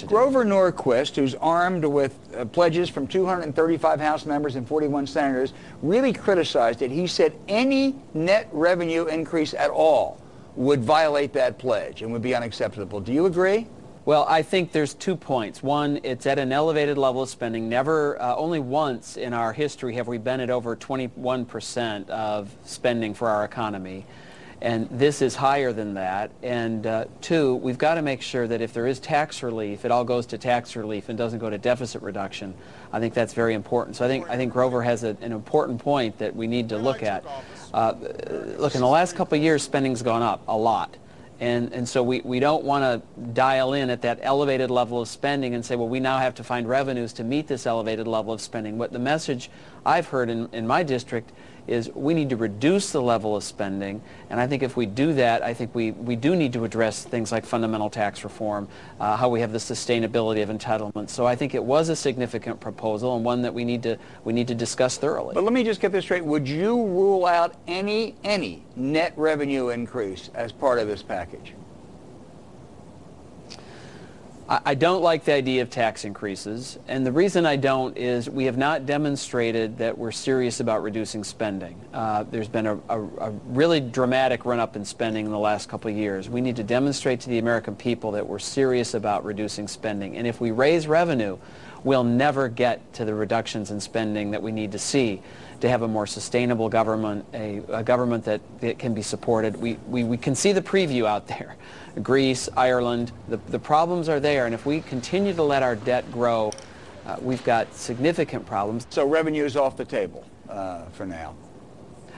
to do. Grover Norquist, who's armed with pledges from 235 House members and 41 senators, really criticized it. He said any net revenue increase at all would violate that pledge and would be unacceptable. Do you agree? Well, I think there's 2 points. One, it's at an elevated level of spending. Never, only once in our history have we been at over 21% of spending for our economy. And this is higher than that. And two, we've got to make sure that if there is tax relief, it all goes to tax relief and doesn't go to deficit reduction. I think that's very important. So I think Grover has an important point that we need to look at. Look, in the last couple of years, spending's gone up a lot. And so we don't want to dial in at that elevated level of spending and say, well, we now have to find revenues to meet this elevated level of spending. What the message I've heard in my district is we need to reduce the level of spending, and I think if we do that, I think we do need to address things like fundamental tax reform, how we have the sustainability of entitlements. So I think it was a significant proposal and one that we need to discuss thoroughly. But let me just get this straight. Would you rule out any net revenue increase as part of this package? I don't like the idea of tax increases, and the reason I don't is we have not demonstrated that we're serious about reducing spending. There's been a really dramatic run-up in spending in the last couple of years. We need to demonstrate to the American people that we're serious about reducing spending, and if we raise revenue, we'll never get to the reductions in spending that we need to see to have a more sustainable government, a government that can be supported. We can see the preview out there. Greece, Ireland, the problems are there, and if we continue to let our debt grow, we've got significant problems. So revenue is off the table for now?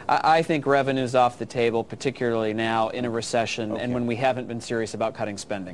I think revenue is off the table, particularly now in a recession, okay, and when we haven't been serious about cutting spending.